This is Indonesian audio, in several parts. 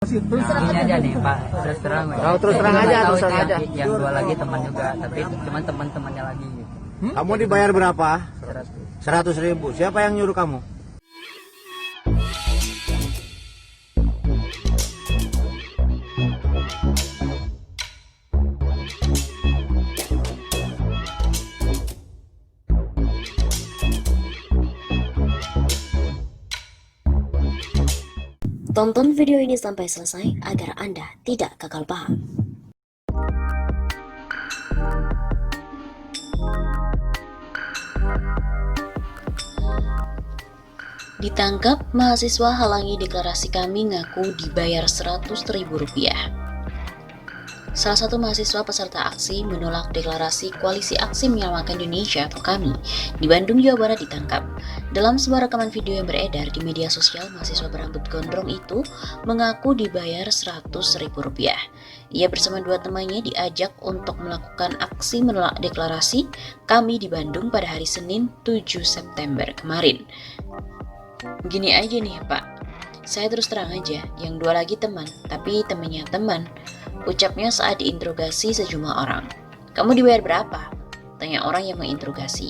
Ini aja nih Pak, terus terang. Oh, terus terang aja, Tahu terus terang aja. yang dua lagi teman juga, tapi cuman teman-temannya lagi gitu. Kamu dibayar berapa? 100. 100.000. Siapa yang nyuruh kamu? Tonton video ini sampai selesai agar Anda tidak gagal paham. Ditangkap, mahasiswa halangi deklarasi kami ngaku dibayar Rp100.000. Salah satu mahasiswa peserta aksi menolak deklarasi Koalisi Aksi Menyelamatkan Indonesia atau KAMI di Bandung, Jawa Barat ditangkap. Dalam sebuah rekaman video yang beredar di media sosial, mahasiswa berambut gondrong itu mengaku dibayar Rp100.000. Ia bersama dua temannya diajak untuk melakukan aksi menolak deklarasi KAMI di Bandung pada hari Senin 7 September kemarin. Gini aja nih Pak, saya terus terang aja, yang dua lagi teman, tapi temannya teman. Ucapnya saat diinterogasi sejumlah orang. Kamu dibayar berapa? Tanya orang yang menginterogasi.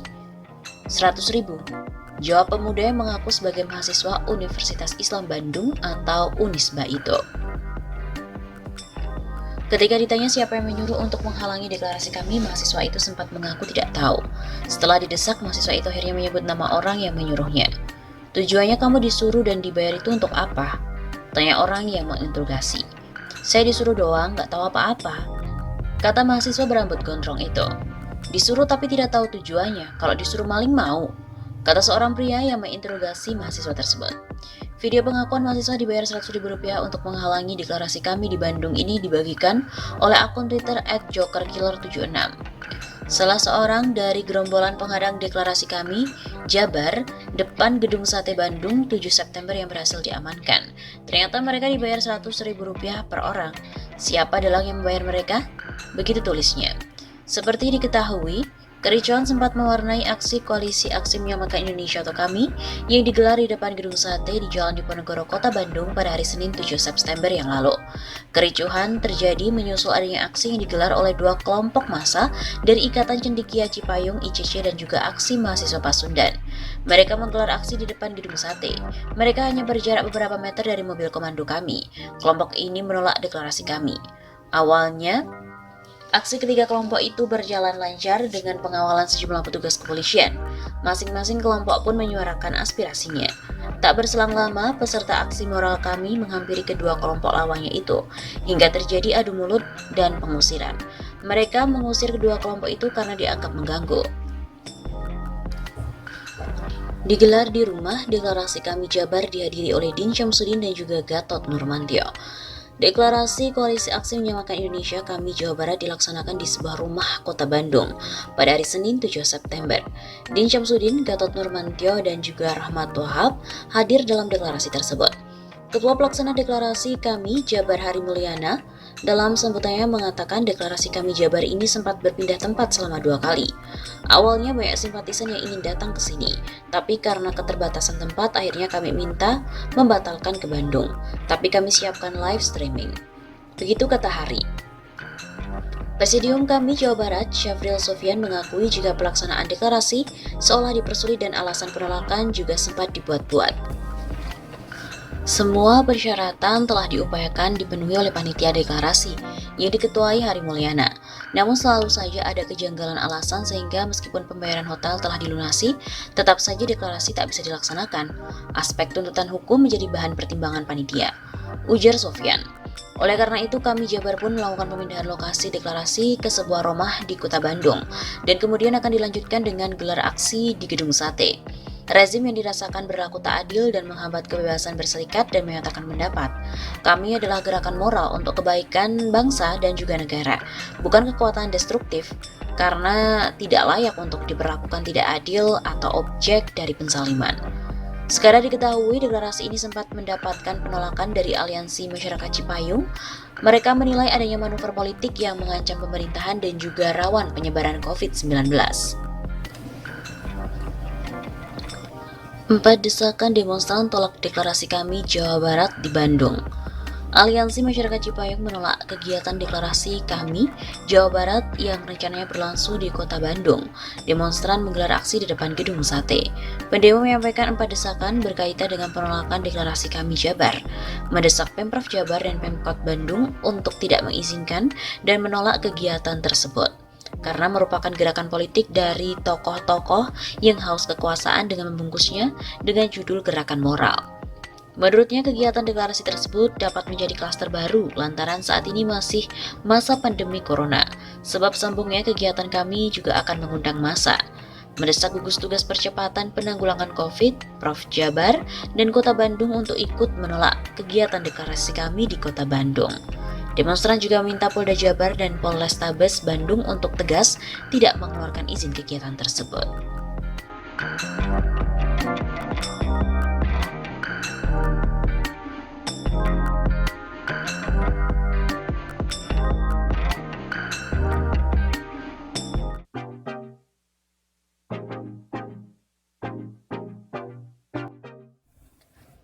100.000. Jawab pemuda yang mengaku sebagai mahasiswa Universitas Islam Bandung atau Unisba itu. Ketika ditanya siapa yang menyuruh untuk menghalangi deklarasi kami, mahasiswa itu sempat mengaku tidak tahu. Setelah didesak, mahasiswa itu akhirnya menyebut nama orang yang menyuruhnya. Tujuannya kamu disuruh dan dibayar itu untuk apa? Tanya orang yang menginterogasi. Saya disuruh doang, nggak tahu apa-apa, kata mahasiswa berambut gondrong itu. Disuruh tapi tidak tahu tujuannya, kalau disuruh maling mau, kata seorang pria yang menginterogasi mahasiswa tersebut. Video pengakuan mahasiswa dibayar Rp100.000 untuk menghalangi deklarasi kami di Bandung ini dibagikan oleh akun Twitter @jokerkiller76. Salah seorang dari gerombolan penghadang deklarasi kami, Jabar, depan Gedung Sate Bandung 7 September yang berhasil diamankan. Ternyata mereka dibayar Rp100.000 per orang. Siapa dalang yang membayar mereka? Begitu tulisnya. Seperti diketahui, kericuhan sempat mewarnai aksi Koalisi Aksi Menyelamatkan Indonesia atau KAMI yang digelar di depan Gedung Sate di Jalan Diponegoro, Kota Bandung pada hari Senin 7 September yang lalu. Kericuhan terjadi menyusul adanya aksi yang digelar oleh dua kelompok massa dari Ikatan Cendekia Cipayung (ICC) dan juga Aksi Mahasiswa Pasundan. Mereka menggelar aksi di depan Gedung Sate. Mereka hanya berjarak beberapa meter dari mobil komando KAMI. Kelompok ini menolak deklarasi KAMI. Awalnya, aksi ketiga kelompok itu berjalan lancar dengan pengawalan sejumlah petugas kepolisian. Masing-masing kelompok pun menyuarakan aspirasinya. Tak berselang lama, peserta aksi moral kami menghampiri kedua kelompok lawannya itu, hingga terjadi adu mulut dan pengusiran. Mereka mengusir kedua kelompok itu karena dianggap mengganggu. Digelar di rumah, deklarasi kami Jabar dihadiri oleh Din Syamsuddin dan juga Gatot Nurmantio. Deklarasi Koalisi Aksi Menyelamatkan Indonesia KAMI Jawa Barat dilaksanakan di sebuah rumah Kota Bandung pada hari Senin 7 September. Din Syamsuddin, Gatot Nurmantio, dan juga Rahmat Wahab hadir dalam deklarasi tersebut. Ketua Pelaksana Deklarasi KAMI Jabar Hari Mulyana dalam sambutannya mengatakan deklarasi KAMI Jabar ini sempat berpindah tempat selama 2 kali. Awalnya banyak simpatisan yang ingin datang ke sini, tapi karena keterbatasan tempat akhirnya kami minta membatalkan ke Bandung. Tapi kami siapkan live streaming. Begitu kata Hari. Presidium KAMI Jawa Barat, Syafril Sofyan, mengakui jika pelaksanaan deklarasi seolah dipersulit dan alasan penolakan juga sempat dibuat-buat. Semua persyaratan telah diupayakan dipenuhi oleh panitia deklarasi yang diketuai Hari Mulyana. Namun selalu saja ada kejanggalan alasan sehingga meskipun pembayaran hotel telah dilunasi, tetap saja deklarasi tak bisa dilaksanakan. Aspek tuntutan hukum menjadi bahan pertimbangan panitia, ujar Sofyan. Oleh karena itu, kami Jabar pun melakukan pemindahan lokasi deklarasi ke sebuah rumah di Kota Bandung dan kemudian akan dilanjutkan dengan gelar aksi di Gedung Sate. Rezim yang dirasakan berlaku tak adil dan menghambat kebebasan berserikat dan menyatakan pendapat. Kami adalah gerakan moral untuk kebaikan bangsa dan juga negara, bukan kekuatan destruktif, karena tidak layak untuk diperlakukan tidak adil atau objek dari penzaliman. Sekadar diketahui, deklarasi ini sempat mendapatkan penolakan dari Aliansi Masyarakat Cipayung. Mereka menilai adanya manuver politik yang mengancam pemerintahan dan juga rawan penyebaran COVID-19. 4 desakan demonstran tolak deklarasi kami Jawa Barat di Bandung. Aliansi Masyarakat Cipayung menolak kegiatan deklarasi Kami Jawa Barat yang rencananya berlangsung di Kota Bandung. Demonstran menggelar aksi di depan Gedung Sate. Pendemo menyampaikan 4 desakan berkaitan dengan penolakan deklarasi Kami Jabar, mendesak Pemprov Jabar dan Pemkot Bandung untuk tidak mengizinkan dan menolak kegiatan tersebut karena merupakan gerakan politik dari tokoh-tokoh yang haus kekuasaan dengan membungkusnya dengan judul gerakan moral. Menurutnya, kegiatan deklarasi tersebut dapat menjadi klaster baru lantaran saat ini masih masa pandemi corona. Sebab sambungnya kegiatan kami juga akan mengundang massa. Mendesak gugus tugas percepatan penanggulangan COVID, Prof. Jabar, dan Kota Bandung untuk ikut menolak kegiatan deklarasi kami di Kota Bandung. Demonstran juga meminta Polda Jabar dan Polrestabes Bandung untuk tegas tidak mengeluarkan izin kegiatan tersebut.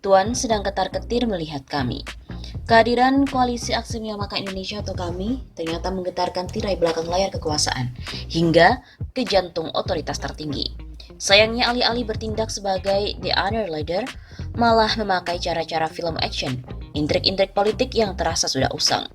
Tuan sedang ketar-ketir melihat kami. Kehadiran Koalisi Aksi Menyelamatkan Indonesia atau KAMI ternyata menggetarkan tirai belakang layar kekuasaan hingga ke jantung otoritas tertinggi. Sayangnya alih-alih bertindak sebagai the honor leader, malah memakai cara-cara film action, intrik-intrik politik yang terasa sudah usang.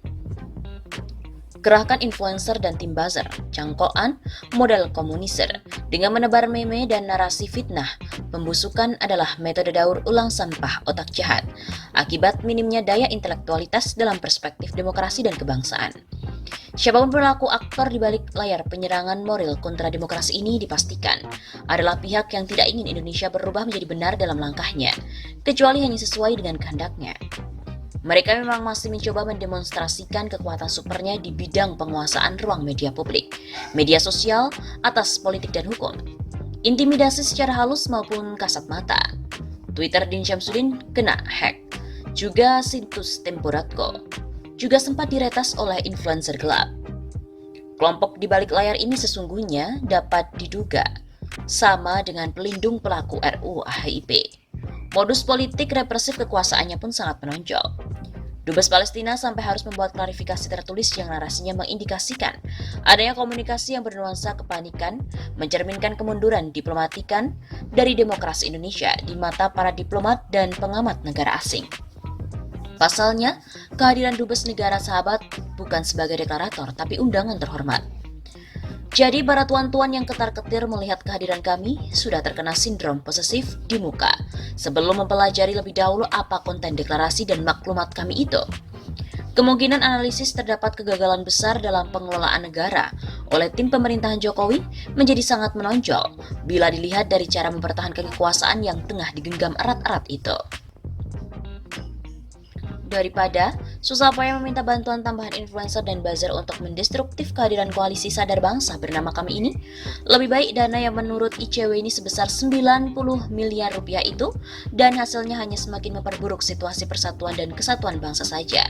Kerahkan influencer dan tim buzzer, cangkokan, model komuniser, dengan menebar meme dan narasi fitnah. Pembusukan adalah metode daur ulang sampah otak jahat, akibat minimnya daya intelektualitas dalam perspektif demokrasi dan kebangsaan. Siapapun pelaku aktor di balik layar penyerangan moral kontra demokrasi ini dipastikan adalah pihak yang tidak ingin Indonesia berubah menjadi benar dalam langkahnya, kecuali hanya sesuai dengan kehendaknya. Mereka memang masih mencoba mendemonstrasikan kekuatan supernya di bidang penguasaan ruang media publik, media sosial, atas politik dan hukum. Intimidasi secara halus maupun kasat mata. Twitter Din Syamsuddin kena hack. Juga situs Tempo.co. Juga sempat diretas oleh influencer gelap. Kelompok di balik layar ini sesungguhnya dapat diduga sama dengan pelindung pelaku RUU HIP. Modus politik represif kekuasaannya pun sangat menonjol. Dubes Palestina sampai harus membuat klarifikasi tertulis yang narasinya mengindikasikan adanya komunikasi yang bernuansa kepanikan, mencerminkan kemunduran diplomatikan dari demokrasi Indonesia di mata para diplomat dan pengamat negara asing. Pasalnya, kehadiran Dubes negara sahabat bukan sebagai deklarator, tapi undangan terhormat. Jadi, para tuan-tuan yang ketar-ketir melihat kehadiran kami sudah terkena sindrom posesif di muka sebelum mempelajari lebih dahulu apa konten deklarasi dan maklumat kami itu. Kemungkinan analisis terdapat kegagalan besar dalam pengelolaan negara oleh tim pemerintahan Jokowi menjadi sangat menonjol bila dilihat dari cara mempertahankan kekuasaan yang tengah digenggam erat-erat itu. Daripada susah payah meminta bantuan tambahan influencer dan buzzer untuk mendestruktif kehadiran koalisi sadar bangsa bernama kami ini, lebih baik dana yang menurut ICW ini sebesar 90 miliar rupiah itu dan hasilnya hanya semakin memperburuk situasi persatuan dan kesatuan bangsa saja.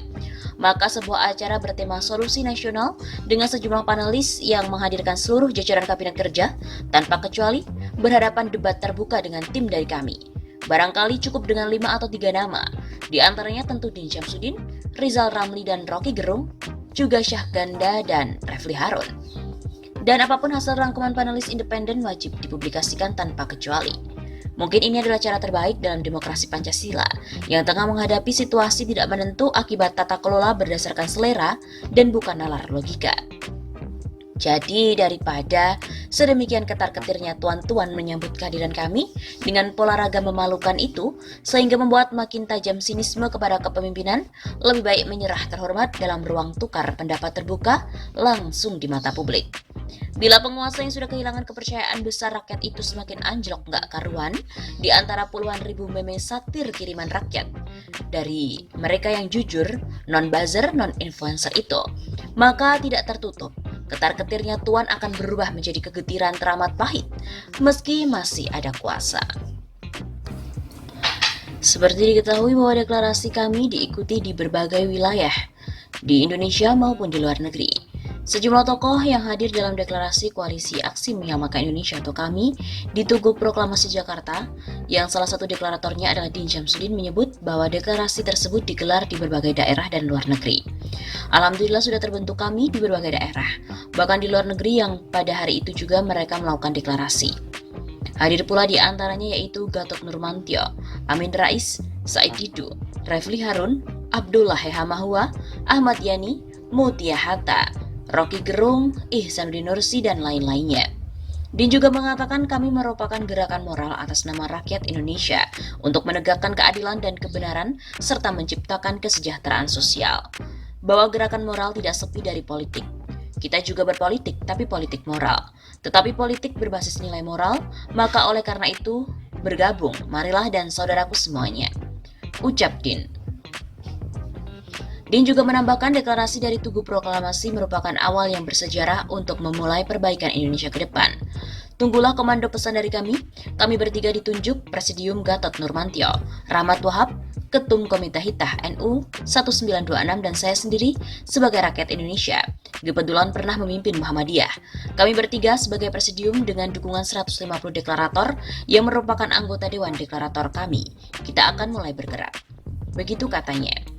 Maka sebuah acara bertema solusi nasional dengan sejumlah panelis yang menghadirkan seluruh jajaran kabinet kerja tanpa kecuali berhadapan debat terbuka dengan tim dari kami. Barangkali cukup dengan 5 atau 3 nama, di antaranya tentu Din Syamsuddin, Rizal Ramli dan Rocky Gerung, juga Syah Ganda dan Refli Harun. Dan apapun hasil rangkuman panelis independen wajib dipublikasikan tanpa kecuali. Mungkin ini adalah cara terbaik dalam demokrasi Pancasila yang tengah menghadapi situasi tidak menentu akibat tata kelola berdasarkan selera dan bukan nalar logika. Jadi daripada sedemikian ketar-ketirnya tuan-tuan menyambut kehadiran kami dengan pola raga memalukan itu sehingga membuat makin tajam sinisme kepada kepemimpinan, lebih baik menyerah terhormat dalam ruang tukar pendapat terbuka langsung di mata publik. Bila penguasa yang sudah kehilangan kepercayaan besar rakyat itu semakin anjlok gak karuan di antara puluhan ribu meme satir kiriman rakyat dari mereka yang jujur, non-buzzer, non-influencer itu, maka tidak tertutup ketar-ketirnya tuan akan berubah menjadi kegetiran teramat pahit meski masih ada kuasa. Seperti diketahui bahwa deklarasi kami diikuti di berbagai wilayah di Indonesia maupun di luar negeri. Sejumlah tokoh yang hadir dalam deklarasi Koalisi Aksi Menyelamatkan Indonesia atau KAMI di Tugu Proklamasi Jakarta, yang salah satu deklaratornya adalah Din Syamsuddin, menyebut bahwa deklarasi tersebut digelar di berbagai daerah dan luar negeri. Alhamdulillah sudah terbentuk KAMI di berbagai daerah, bahkan di luar negeri yang pada hari itu juga mereka melakukan deklarasi. Hadir pula di antaranya yaitu Gatot Nurmantio, Amin Rais, Said Didu, Refli Harun, Abdullah Hehamahua, Ahmad Yani, Mutia Hatta, Rocky Gerung, Ihsanuddin Nursi, dan lain-lainnya. Din juga mengatakan kami merupakan gerakan moral atas nama rakyat Indonesia untuk menegakkan keadilan dan kebenaran serta menciptakan kesejahteraan sosial. Bahwa gerakan moral tidak sepi dari politik. Kita juga berpolitik, tapi politik moral. Tetapi politik berbasis nilai moral, maka oleh karena itu bergabung, marilah dan saudaraku semuanya. Ucap Din. Din juga menambahkan deklarasi dari Tugu Proklamasi merupakan awal yang bersejarah untuk memulai perbaikan Indonesia ke depan. Tunggulah komando pesan dari kami bertiga ditunjuk Presidium Gatot Nurmantio, Rahmat Wahab, Ketum Komite Hitah NU 1926, dan saya sendiri sebagai rakyat Indonesia. Kebetulan pernah memimpin Muhammadiyah. Kami bertiga sebagai presidium dengan dukungan 150 deklarator yang merupakan anggota Dewan Deklarator kami. Kita akan mulai bergerak. Begitu katanya.